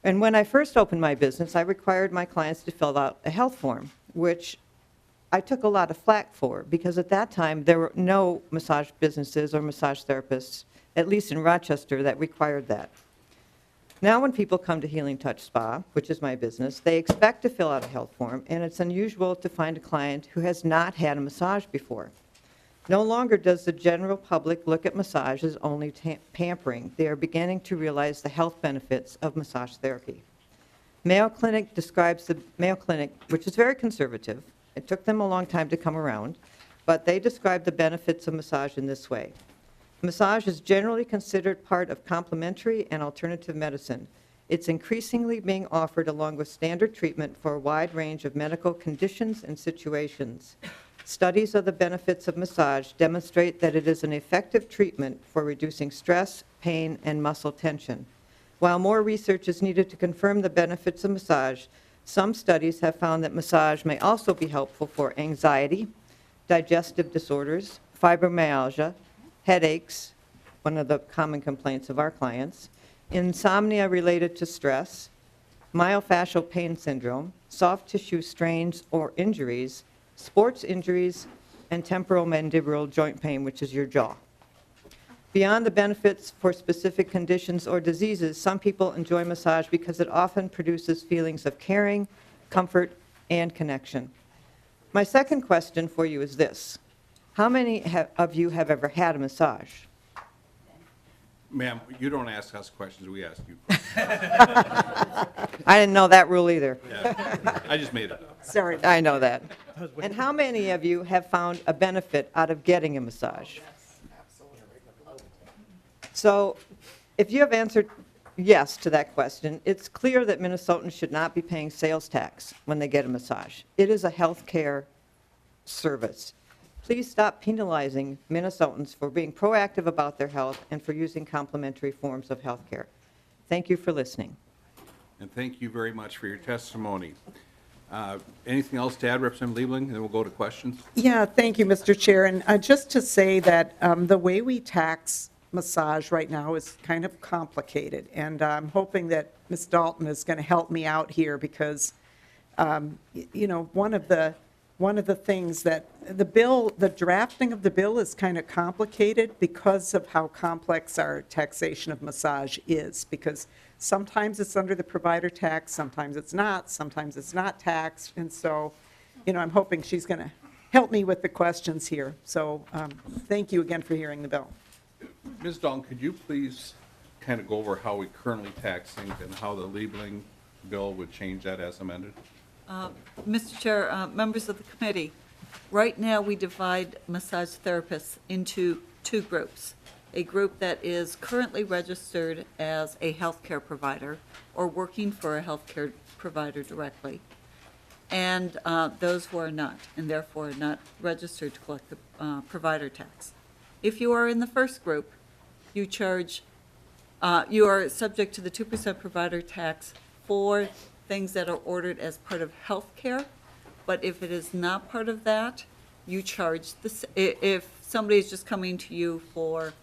And when I first opened my business, I required my clients to fill out a health form, which I took a lot of flack for, because at that time there were no massage businesses or massage therapists, at least in Rochester, that required that. Now when people come to Healing Touch Spa, which is my business, they expect to fill out a health form, and it's unusual to find a client who has not had a massage before. No longer does the general public look at massage as only pampering. They are beginning to realize the health benefits of massage therapy. Mayo Clinic describes the Mayo Clinic, which is very conservative. It took them a long time to come around, but they describe the benefits of massage in this way. Massage is generally considered part of complementary and alternative medicine. It's increasingly being offered along with standard treatment for a wide range of medical conditions and situations. Studies of the benefits of massage demonstrate that it is an effective treatment for reducing stress, pain, and muscle tension. While more research is needed to confirm the benefits of massage, some studies have found that massage may also be helpful for anxiety, digestive disorders, fibromyalgia, headaches, one of the common complaints of our clients, insomnia related to stress, myofascial pain syndrome, soft tissue strains or injuries, sports injuries, and temporomandibular joint pain, which is your jaw. Beyond the benefits for specific conditions or diseases, some people enjoy massage because it often produces feelings of caring, comfort, and connection. My second question for you is this. How many of you have ever had a massage? Ma'am, you don't ask us questions, we ask you. I didn't know that rule either. Yeah, I just made it up. Sorry. I know that. And how many of you have found a benefit out of getting a massage? So if you have answered yes to that question, it's clear that Minnesotans should not be paying sales tax when they get a massage. It is a health care service. Please stop penalizing Minnesotans for being proactive about their health and for using complementary forms of health care. Thank you for listening. And thank you very much for your testimony. Anything else to add, Representative Liebling? Then we'll go to questions. Yeah, thank you, Mr. Chair. And just to say that the way we tax massage right now is kind of complicated. And I'm hoping that Ms. Dalton is going to help me out here because, you know, one of the things that the drafting of the bill is kind of complicated because of how complex our taxation of massage is. Because sometimes it's under the provider tax, sometimes it's not taxed. And so, you know, I'm hoping she's going to help me with the questions here. So thank you again for hearing the bill. Ms. Dalton, could you please kind of go over how we currently tax things and how the Liebling bill would change that as amended? Mr. Chair, members of the committee, right now we divide massage therapists into two groups. A group that is currently registered as a healthcare provider or working for a healthcare provider directly, and those who are not, and therefore not registered to collect the provider tax. If you are in the first group, you charge You are subject to the 2% provider tax for things that are ordered as part of health care. But if it is not part of that, you charge if somebody is just coming to you for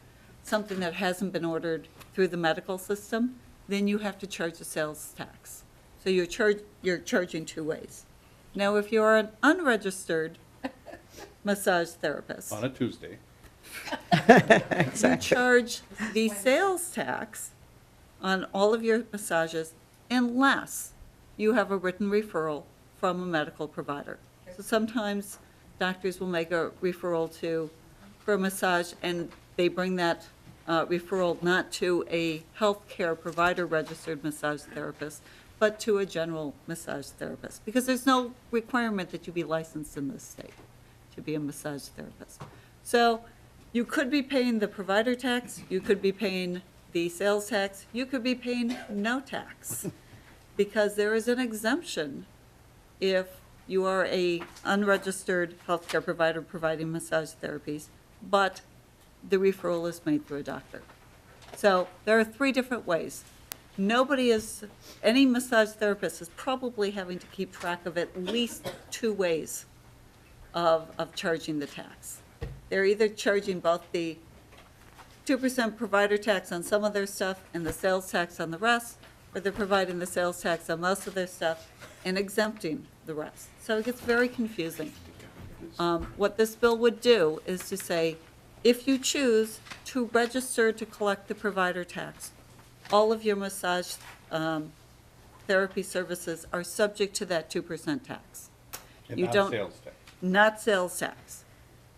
something that hasn't been ordered through the medical system, then you have to charge a sales tax. So you're charging two ways. Now, if you're an unregistered massage therapist, On a Tuesday. you charge the sales tax on all of your massages unless you have a written referral from a medical provider. So sometimes doctors will make a referral for a massage, and they bring that referral not to a healthcare provider registered massage therapist, but to a general massage therapist, because there's no requirement that you be licensed in this state to be a massage therapist. So you could be paying the provider tax, you could be paying the sales tax, you could be paying no tax, because there is an exemption if you are a unregistered healthcare provider providing massage therapies, but the referral is made through a doctor. So there are three different ways. Any massage therapist is probably having to keep track of at least two ways of charging the tax. They're either charging both the 2% provider tax on some of their stuff and the sales tax on the rest, or they're providing the sales tax on most of their stuff and exempting the rest. So it gets very confusing. What this bill would do is to say, if you choose to register to collect the provider tax, all of your massage therapy services are subject to that 2% tax. And You not don't- sales tax. Not sales tax.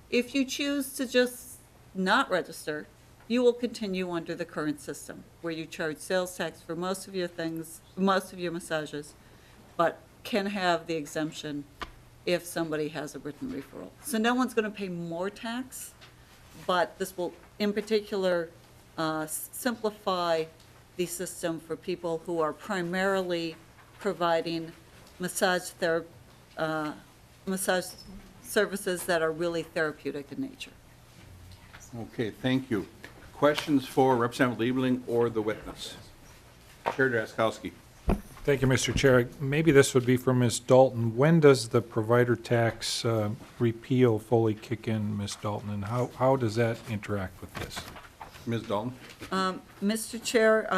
If you choose to just not register, you will continue under the current system, where you charge sales tax for most of your things, most of your massages, but can have the exemption if somebody has a written referral. So no one's going to pay more tax, but this will, in particular, simplify the system for people who are primarily providing massage services that are really therapeutic in nature. Okay, thank you. Questions for Representative Liebling or the witness? Chair Drazkowski. Thank you, Mr. Chair. Maybe this would be for Ms. Dalton. When does the provider tax repeal fully kick in, Ms. Dalton, and how does that interact with this? Ms. Dalton? Mr. Chair,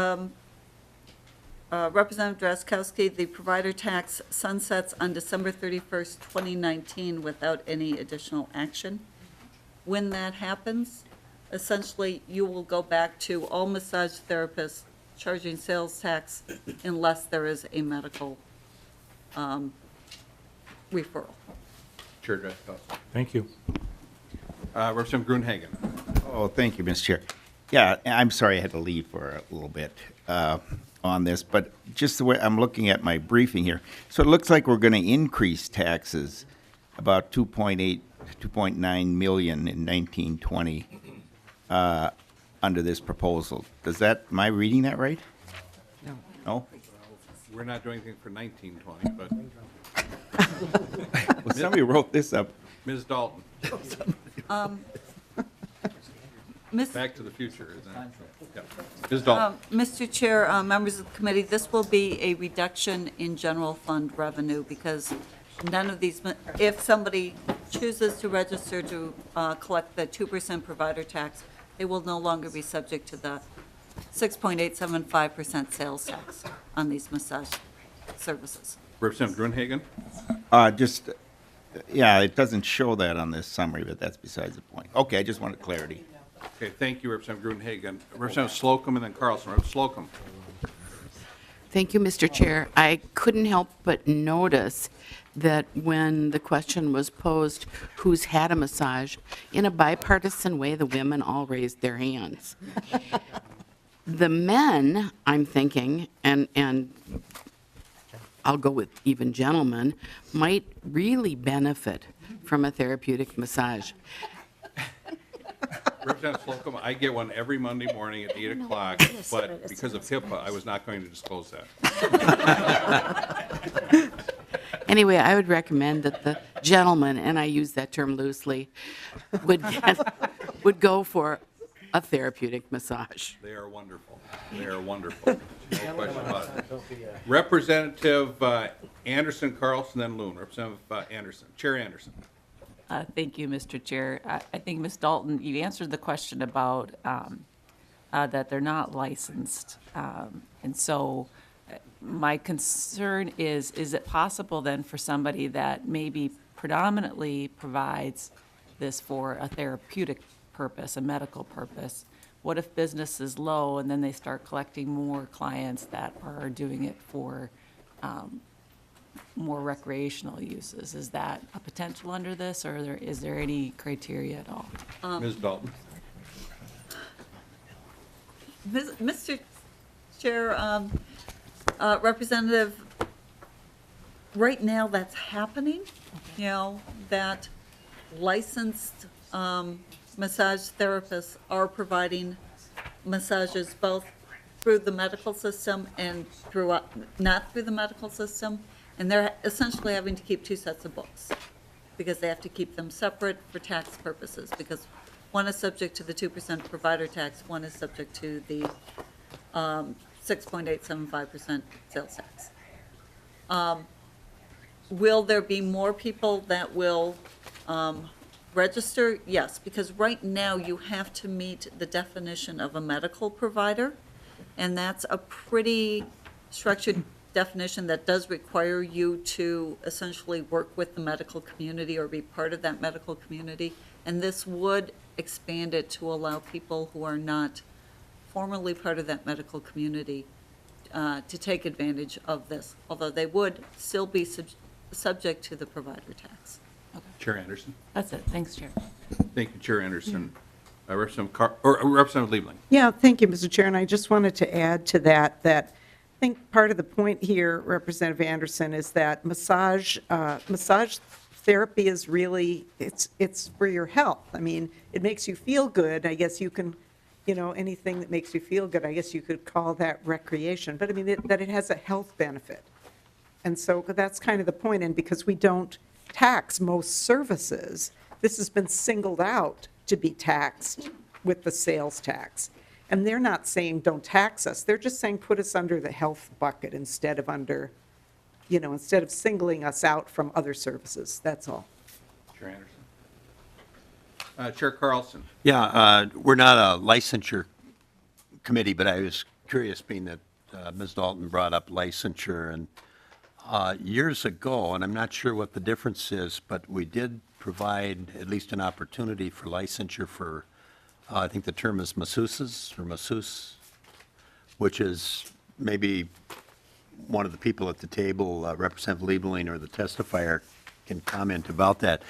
Representative Drazkowski, the provider tax sunsets on December 31st, 2019 without any additional action. When that happens, essentially, you will go back to all massage therapists charging sales tax unless there is a medical referral. Chair Drazkowski. Thank you. Representative Grunhagen. Oh, thank you, Mr. Chair. Yeah, I'm sorry I had to leave for a little bit on this, but just the way I'm looking at my briefing here, so it looks like we're going to increase taxes about 2.9 million in 1920 under this proposal. Am I reading that right? No. No? We're not doing anything for 1920, but. Well, somebody wrote this up. Ms. Dalton. Miss- Back to the future, isn't it? Yeah. Ms. Dalton. Mr. Chair, members of the committee, this will be a reduction in general fund revenue because none of these, if somebody chooses to register to collect the 2% provider tax, they will no longer be subject to the 6.875% sales tax on these massage services. Representative Grunhagen. Yeah, it doesn't show that on this summary, but that's besides the point. Okay, I just wanted clarity. Okay, thank you, Representative Grunhagen. Representative Slocum and then Carlson. Representative Slocum. Thank you, Mr. Chair. I couldn't help but notice that when the question was posed, who's had a massage, in a bipartisan way, the women all raised their hands. The men, I'm thinking, and I'll go with even gentlemen, might really benefit from a therapeutic massage. Representative Slocum, I get one every Monday morning at 8 o'clock, but because of HIPAA, I was not going to disclose that. Anyway, I would recommend that the gentleman, and I use that term loosely, would go for a therapeutic massage. They are wonderful. They are wonderful. No question about it. Representative Anderson, Carlson, then Loon. Representative Anderson. Chair Anderson. Thank you, Mr. Chair. I think, Ms. Dalton, you answered the question about that they're not licensed. And so my concern is it possible then for somebody that maybe predominantly provides this for a therapeutic purpose, a medical purpose? What if business is low and then they start collecting more clients that are doing it for more recreational uses? Is that a potential under this, or is there any criteria at all? Ms. Dalton. Mr. Chair, Representative, right now that's happening, that licensed massage therapists are providing massages both through the medical system and not through the medical system, and they're essentially having to keep two sets of books because they have to keep them separate for tax purposes, because one is subject to the 2% provider tax, one is subject to the 6.875% sales tax. Will there be more people that will register? Yes, because right now you have to meet the definition of a medical provider, and that's a pretty structured definition that does require you to essentially work with the medical community or be part of that medical community. And this would expand it to allow people who are not formally part of that medical community to take advantage of this, although they would still be subject to the provider tax. Chair Anderson. That's it. Thanks, Chair. Thank you, Chair Anderson. Representative Liebling. Yeah, thank you, Mr. Chair, and I just wanted to add to that I think part of the point here, Representative Anderson, is that massage therapy is really, it's for your health. I mean, it makes you feel good. I guess you can, anything that makes you feel good, I guess you could call that recreation. But I mean, that it has a health benefit. And so that's kind of the point. And because we don't tax most services, this has been singled out to be taxed with the sales tax. And they're not saying don't tax us. They're just saying put us under the health bucket instead of under, instead of singling us out from other services. That's all. Chair Anderson. Chair Carlson. Yeah, we're not a licensure committee, but I was curious, being that Ms. Dalton brought up licensure, and years ago, and I'm not sure what the difference is, but we did provide at least an opportunity for licensure for, I think the term is masseuses or masseuse, which is maybe one of the people at the table, Representative Liebling or the testifier, can comment about that,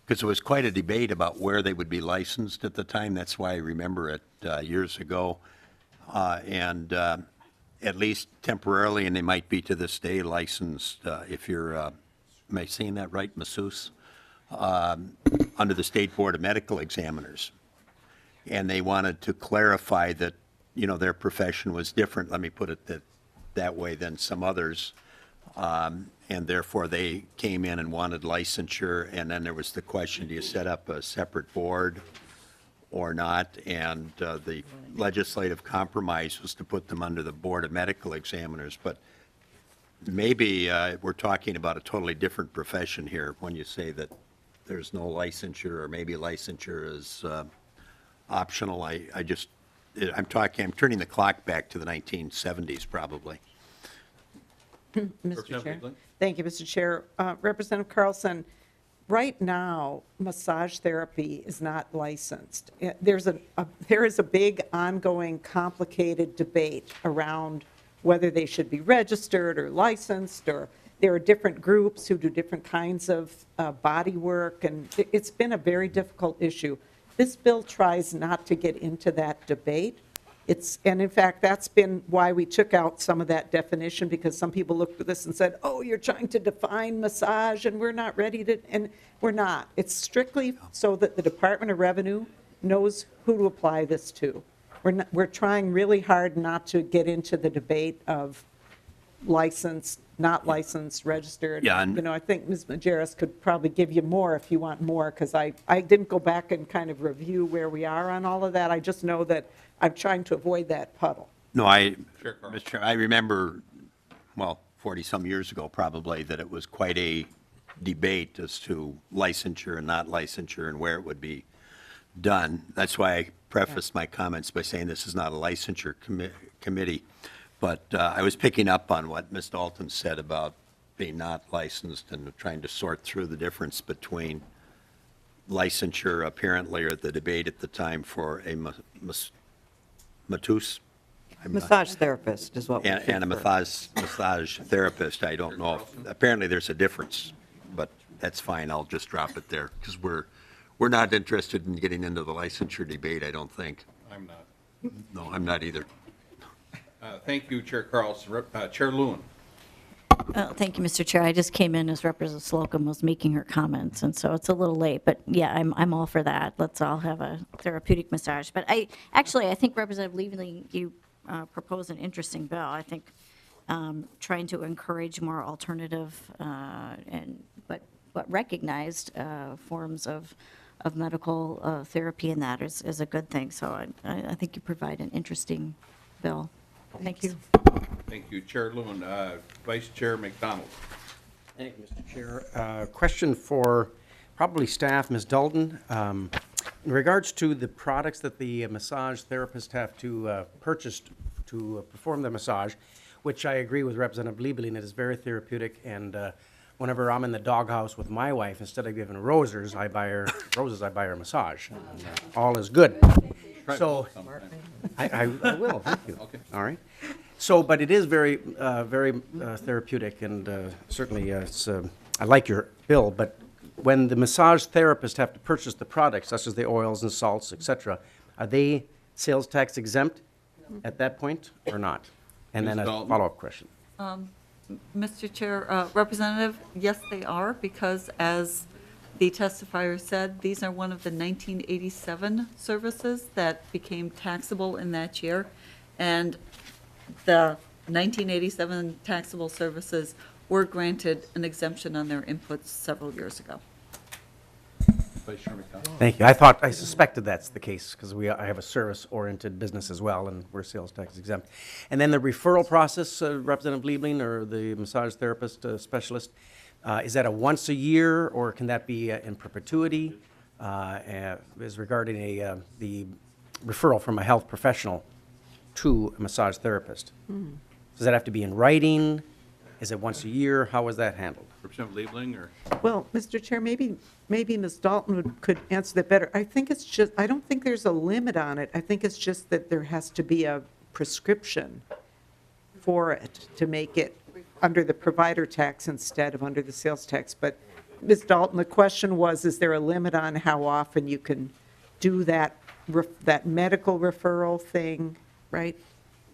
because there was quite a debate about where they would be licensed at the time. That's why I remember it years ago. And at least temporarily, and they might be to this day licensed, if you're, am I saying that right, masseuse? Under the State Board of Medical Examiners. And they wanted to clarify that, their profession was different, let me put it that way, than some others. And therefore, they came in and wanted licensure, and then there was the question, do you set up a separate board or not? And the legislative compromise was to put them under the Board of Medical Examiners. But maybe we're talking about a totally different profession here when you say that there's no licensure, or maybe licensure is optional. I'm turning the clock back to the 1970s, probably. Mr. Chair. Thank you, Mr. Chair. Representative Carlson, right now, massage therapy is not licensed. There is a big, ongoing, complicated debate around whether they should be registered or licensed, or there are different groups who do different kinds of body work, and it's been a very difficult issue. This bill tries not to get into that debate. And in fact, that's been why we took out some of that definition, because some people looked at this and said, oh, you're trying to define massage, and we're not ready to, and we're not. It's strictly so that the Department of Revenue knows who to apply this to. We're trying really hard not to get into the debate of licensed, not licensed, registered. Yeah, I think Ms. Majerus could probably give you more if you want more, because I didn't go back and kind of review where we are on all of that. I just know that I'm trying to avoid that puddle. No, Sure, Carl. Mr. Chair, I remember, well, 40-some years ago probably, that it was quite a debate as to licensure and not licensure and where it would be done. That's why I prefaced my comments by saying this is not a licensure committee. But I was picking up on what Ms. Dalton said about being not licensed and trying to sort through the difference between licensure apparently, or the debate at the time for a masseuse. Massage therapist is what we And a prefer. massage therapist, I don't know. Apparently, there's a difference, but that's fine. I'll just drop it there because we're not interested in getting into the licensure debate, I don't think. I'm not. No, I'm not either. Thank you, Chair Carlson. Chair Lewin. Thank you, Mr. Chair. I just came in as Representative Slocum was making her comments, and so it's a little late. But yeah, I'm all for that. Let's all have a therapeutic massage. But I think Representative Liebling, you proposed an interesting bill. I think trying to encourage more alternative but recognized forms of medical therapy, and that is a good thing. So I think you provide an interesting bill. Thank you. Thank you, Chair Lewin. Vice Chair McDonald. Thank you, Mr. Chair. Question for probably staff, Ms. Dalton. In regards to the products that the massage therapists have to purchase to perform the massage, which I agree with Representative Liebling, it is very therapeutic, and whenever I'm in the doghouse with my wife, instead of giving her roses, I buy her a massage. And, all is good. So, I will, thank you. Okay. All right. So, but it is very therapeutic, and certainly I like your bill, but when the massage therapists have to purchase the products, such as the oils and salts, et cetera, are they sales tax exempt at that point or not? And then a follow-up question. Mr. Chair, Representative, yes, they are, because as the testifier said, these are one of the 1987 services that became taxable in that year. And the 1987 taxable services were granted an exemption on their inputs several years ago. Vice Chair McDonald. Thank you. I suspected that's the case because I have a service-oriented business as well, and we're sales tax exempt. And then the referral process, Representative Liebling, or the massage therapist specialist, is that a once a year, or can that be in perpetuity? Is regarding the referral from a health professional to a massage therapist. Does that have to be in writing? Is it once a year? How is that handled? Representative Liebling, or? Well, Mr. Chair, maybe Ms. Dalton could answer that better. I think it's just, I don't think there's a limit on it. I think it's just that there has to be a prescription for it to make it under the provider tax instead of under the sales tax. But Ms. Dalton, the question was, is there a limit on how often you can do that medical referral thing, right?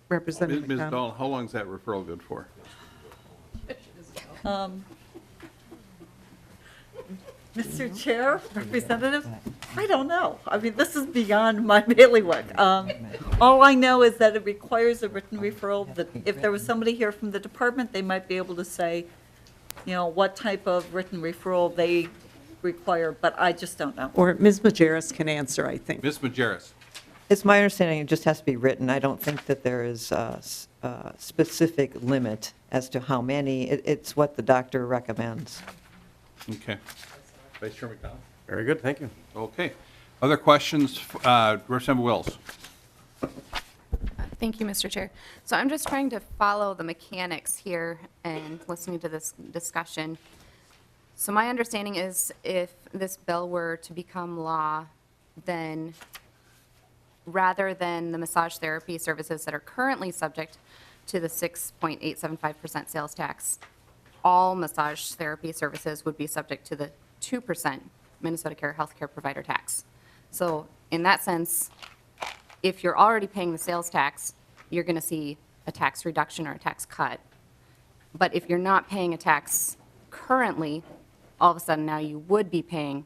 Representative Ms. McDonald? Dahl, how long is that referral good for? Mr. Chair, Representative, I don't know. I mean, this is beyond my bailiwick. All I know is that it requires a written referral, that if there was somebody here from the department, they might be able to say, you know, what type of written referral they require, but I just don't know. Or Ms. Majerus can answer, I think. Ms. Majerus. It's my understanding it just has to be written. I don't think that there is a specific limit as to how many. It's what the doctor recommends. Okay. Vice Chair McDonald. Very good, thank you. Okay. Other questions? Representative Wills. Thank you, Mr. Chair. So I'm just trying to follow the mechanics here and listening to this discussion. So my understanding is if this bill were to become law, then rather than the massage therapy services that are currently subject to the 6.875% sales tax, all massage therapy services would be subject to the 2% Minnesota Care Healthcare Provider Tax. So in that sense, if you're already paying the sales tax, you're going to see a tax reduction or a tax cut. But if you're not paying a tax currently, all of a sudden now you would be paying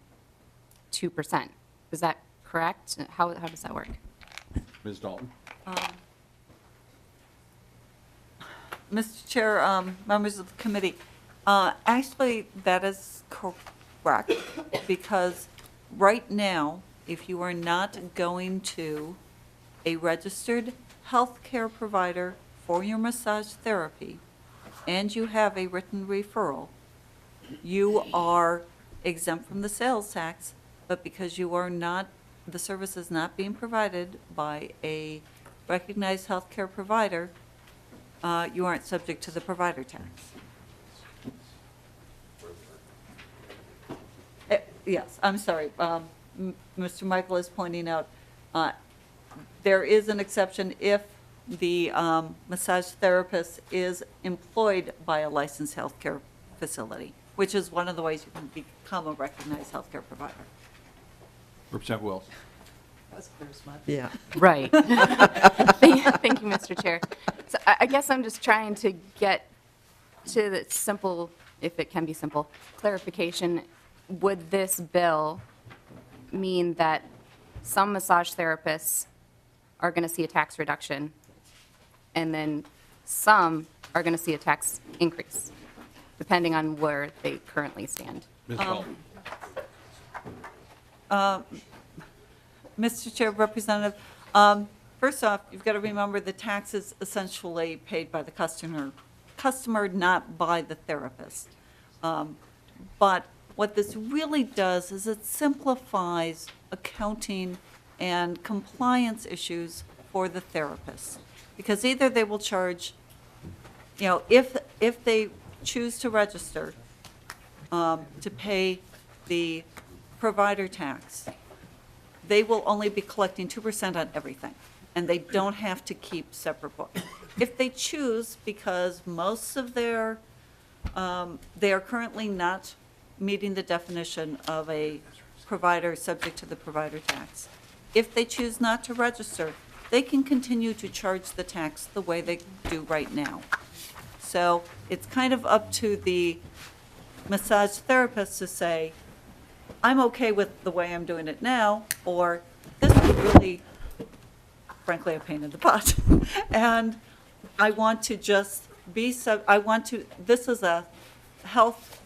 2%. Is that correct? How does that work? Ms. Dalton. Mr. Chair, members of the committee, actually, that is correct, because right now, if you are not going to a registered healthcare provider for your massage therapy, and you have a written referral, you are exempt from the sales tax, but because you are not, the service is not being provided by a recognized healthcare provider, you aren't subject to the provider tax. Yes, I'm sorry. Mr. Michael is pointing out, there is an exception if the massage therapist is employed by a licensed healthcare facility, which is one of the ways you can become a recognized healthcare provider. Representative Wills. Yeah. Right. Thank you, Mr. Chair. So I guess I'm just trying to get to the simple, if it can be simple, clarification. Would this bill mean that some massage therapists are going to see a tax reduction and then some are going to see a tax increase, depending on where they currently stand? Ms. Dalton. Mr. Chair, Representative, first off, you've got to remember the tax is essentially paid by the customer, not by the therapist. But what this really does is it simplifies accounting and compliance issues for the therapist. Because either they will charge, if they choose to register to pay the provider tax, they will only be collecting 2% on everything, and they don't have to keep separate books. If they choose, because most of they are currently not meeting the definition of a provider subject to the provider tax, if they choose not to register, they can continue to charge the tax the way they do right now. So it's kind of up to the massage therapist to say, I'm okay with the way I'm doing it now, or this is really, frankly, a pain in the butt. And I want to just be, this is a health,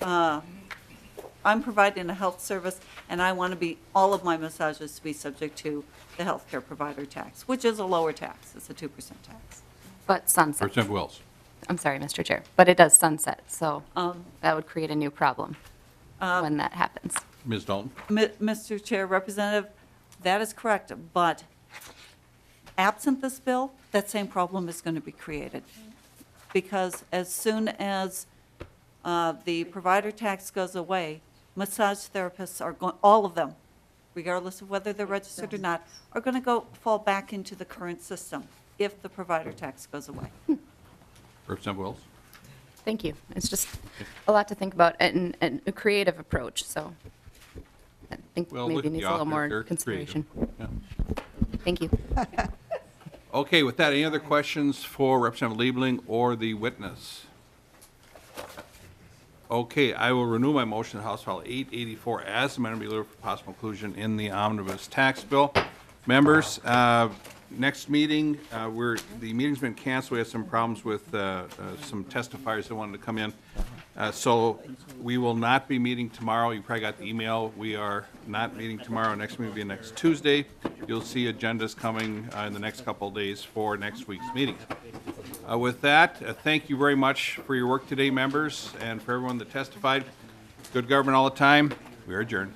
I'm providing a health service, and I want to be, all of my massages to be subject to the healthcare provider tax, which is a lower tax. It's a 2% tax. But sunset. Representative Wills. I'm sorry, Mr. Chair, but it does sunset, so that would create a new problem when that happens. Ms. Dalton. Mr. Chair, Representative, that is correct, but absent this bill, that same problem is going to be created. Because as soon as the provider tax goes away, massage therapists are going, all of them, regardless of whether they're registered or not, are going to fall back into the current system if the provider tax goes away. Representative Wills. Thank you. It's just a lot to think about and a creative approach, so I think Well, maybe look at needs the a little author, more they're consideration. creative. Thank you. Okay, with that, any other questions for Representative Liebling or the witness? Okay, I will renew my motion that House File 884 as amended be delivered for possible inclusion in the omnibus tax bill. Members, next meeting, the meeting's been canceled. We had some problems with some testifiers that wanted to come in. So we will not be meeting tomorrow. You probably got the email. We are not meeting tomorrow. Next meeting will be next Tuesday. You'll see agendas coming in the next couple of days for next week's meetings. With that, thank you very much for your work today, members, and for everyone that testified. Good government all the time. We are adjourned.